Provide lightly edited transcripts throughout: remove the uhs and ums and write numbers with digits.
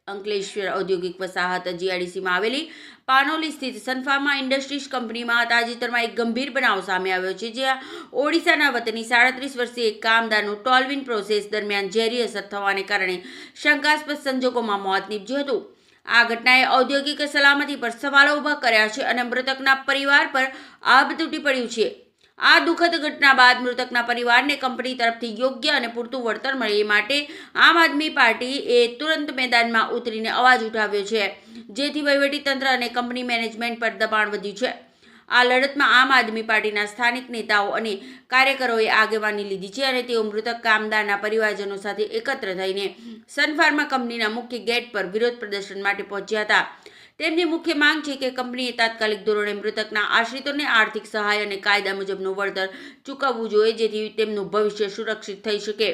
અંકલેશ્વર ઔદ્યોગિક વસાહત જીઆઈડીસીમાં આવેલી પાનોલી સ્થિત સનફાર્મા ઇન્ડસ્ટ્રીઝ કંપનીમાં તાજેતરમાં એક ગંભીર બનાવ સામે આવ્યો છે, જ્યાં ઓડિશાના વતની 37 વર્ષીય એક કામદારનું ટોલવિન પ્રોસેસ દરમિયાન ઝેરી અસર થવાને કારણે શંકાસ્પદ સંજોગોમાં મોત નીપજ્યું હતું। આ ઘટનાએ ઔદ્યોગિક સલામતી પર સવાલો ઊભા કર્યા છે અને મૃતકના પરિવાર પર આભ તૂટી પડ્યું છે। આ દુઃખદ ઘટના બાદ મૃતકના પરિવારને કંપની તરફથી યોગ્ય અને પૂરતું વળતર મળે એ માટે આમ આદમી પાર્ટીએ તુરંત મેદાનમાં ઉતરીને અવાજ ઉઠાવ્યો છે, જેથી વહીવટીતંત્ર અને કંપની મેનેજમેન્ટ પર દબાણ વધ્યું છે। આ લડતમાં આમ આદમી પાર્ટીના સ્થાનિક નેતાઓ અને કાર્યકરોએ આગેવાની લીધી છે અને તેઓ મૃતક કામદારના પરિવારજનો સાથે એકત્ર થઈને સનફાર્મા કંપનીના મુખ્ય ગેટ પર વિરોધ પ્રદર્શન માટે પહોંચ્યા હતા। તેમની મુખ્ય માંગ છે કે કંપનીએ તાત્કાલિક ધોરણે મૃતકના આશ્રિતોને આર્થિક સહાય અને કાયદા મુજબનું વળતર ચૂકવવું જોઈએ, જેથી તેમનું ભવિષ્ય સુરક્ષિત થઈ શકે।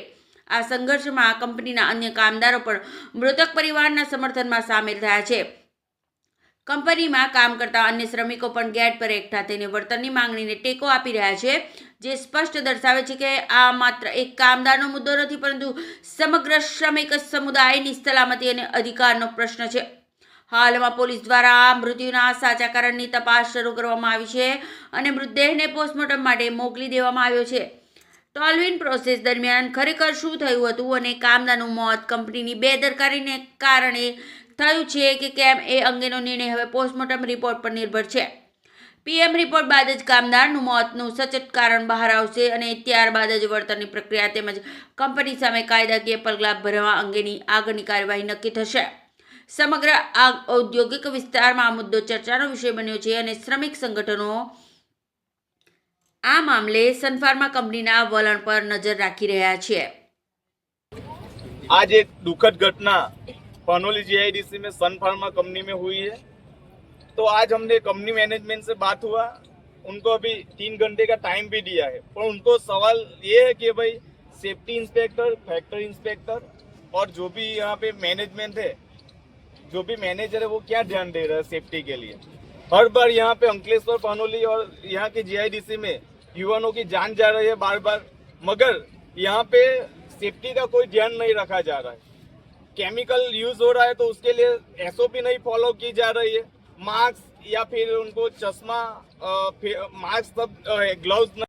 આ સંઘર્ષમાં કંપનીના અન્ય કામદારો પણ મૃતક પરિવારના સમર્થનમાં સામેલ થયા છે। કંપનીમાં કામ કરતા અન્ય શ્રમિકો પણ ગેટ પર એકઠા થઈને વળતરની માંગણીને ટેકો આપી રહ્યા છે, જે સ્પષ્ટ દર્શાવે છે કે આ માત્ર એક કામદારનો મુદ્દો નથી, પરંતુ સમગ્ર શ્રમિક સમુદાયની સલામતી અને અધિકારનો પ્રશ્ન છે। હાલમાં પોલીસ દ્વારા મૃત્યુના સાચા કારણની તપાસ શરૂ કરવામાં આવી છે અને મૃતદેહને પોસ્ટમોર્ટમ માટે મોકલી દેવામાં આવ્યો છે। ટોલવિન પ્રોસેસ દરમિયાન ખરેખર શું થયું હતું અને કામદારનું મોત કંપનીની બેદરકારીને કારણે થયું છે કે કેમ એ અંગેનો નિર્ણય હવે પોસ્ટમોર્ટમ રિપોર્ટ પર નિર્ભર છે। પીએમ રિપોર્ટ બાદ જ કામદારનું મોતનું સચોટ કારણ બહાર આવશે અને ત્યારબાદ જ વળતરની પ્રક્રિયા તેમજ કંપની સામે કાયદાકીય પગલાં ભરવા અંગેની આગળની કાર્યવાહી નક્કી થશે। સમગ્ર આ ઔદ્યોગિક વિસ્તારમાં આ મુદ્દો ચર્ચાનો વિષય બન્યો છે અને શ્રમિક સંગઠનો આ મામલે સનફાર્મા કંપનીના વલણ પર નજર રાખી રહ્યા છે। आज एक दुखद घटना पानोली जीआईडीसी में सनफार्मा कंपनी में हुई है। तो आज हमने कंपनी मैनेजमेंट से बात हुआ, उनको अभी 3 घंटे का टाइम भी दिया है, पर उनको सवाल ये है कि भाई सेफ्टी इंस्पेक्टर, फैक्ट्री इंस्पेक्टर और जो भी यहाँ पे मैनेजमेंट है, जो भी मैनेजर है वो क्या ध्यान दे रहा है सेफ्टी के लिए। हर बार यहाँ पे अंकलेश्वर पानोली और यहाँ के जीआईडीसी में युवाओं की जान जा रही है बार बार, मगर यहाँ पे सेफ्टी का कोई ध्यान नहीं रखा जा रहा है। केमिकल यूज हो रहा है तो उसके लिए एसओपी नहीं फॉलो की जा रही है। मास्क या फिर उनको चश्मा, मास्क सब, ग्लव्स